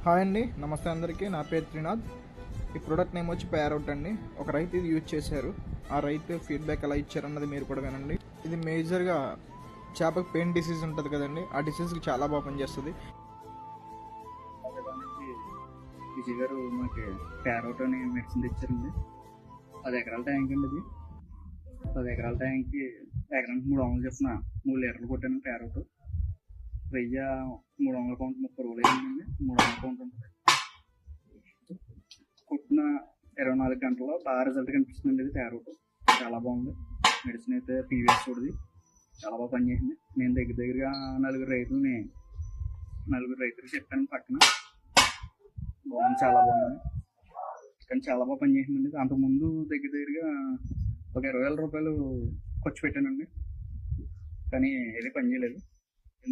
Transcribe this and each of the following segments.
Hi అండి, నమస్తే అందరికీ. నా పేరు త్రినాథ్. ఈ ప్రోడక్ట్ నేమ్ వచ్చి ప్యారౌట్ అండి. ఒక రైతు ఇది యూజ్ చేశారు. ఆ రైతు ఫీడ్బ్యాక్ ఎలా ఇచ్చారన్నది మీరు కూడా వినండి. ఇది మేజర్గా చేపకు పెయిన్ డిసీజ్ ఉంటుంది కదండి, ఆ డిసీజ్కి చాలా బాగా పనిచేస్తుంది. విజయ్ గారు మాకు ప్యారౌట్ అని మెడిసిన్ తెచ్చారండి. 10 ఎకరాల ట్యాంక్ అండి. ఇది 10 ఎకరాల ట్యాంక్కి ఎకరానికి 3 వందలు చెప్పిన 3 లీటర్లు కొట్టాను. ప్యారౌట్ 300 కౌంట్ 30 రోజులు అయిందండి. 300 కౌంట్ ఉంటుంది. కొట్టిన 24 గంటల్లో బాగా రిజల్ట్ కనిపిస్తుందండి. ఇది ప్యారౌట్ చాలా బాగుంది. మెడిసిన్ అయితే పీవీఎస్ చూడది చాలా బాగా పనిచేసింది. నేను దగ్గరగా 4 రైతులకు చెప్పాను పక్కన. బాగుంది, చాలా బాగుంది. కానీ చాలా బాగా పనిచేసిందండి. అంతకుముందు దగ్గరగా ఒక 20,000 రూపాయలు ఖర్చు పెట్టానండి, కానీ ఏది పనిచేయలేదు.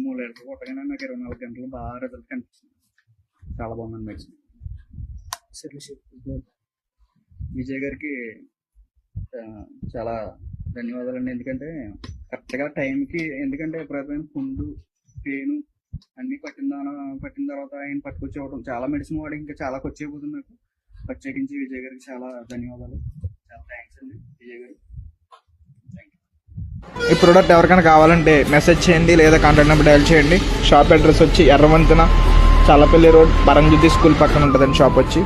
3 లీటర్లు కొట్టగానే నాకు 24 గంటలు బాగా రిజల్ట్ కనిపిస్తుంది. చాలా బాగుందండి మెడిసిన్. విజయ్ గారికి చాలా ధన్యవాదాలండి. ఎందుకంటే కరెక్ట్గా టైంకి, ఎందుకంటే ఎప్పుడైతే పుండు పెయిన్ అన్నీ పట్టిన తర్వాత ఆయన పట్టుకొచ్చి ఇవ్వడం, చాలా మెడిసిన్ వాడి ఇంకా చాలా ఖర్చు అయిపోతుంది నాకు. ప్రత్యేకించి విజయ్ గారికి చాలా ధన్యవాదాలు. చాలా థ్యాంక్స్ అండి విజయ్ గారు. ఈ ప్రోడక్ట్ ఎవరికైనా కావాలంటే మెసేజ్ చేయండి లేదా కాంటాక్ట్ నెంబర్ డయల్ చేయండి. షాప్ అడ్రస్ వచ్చి ఎర్రవంతెన, చల్లపల్లి రోడ్, పరంజ్యోతి స్కూల్ పక్కన ఉంటుందండి షాప్ వచ్చి.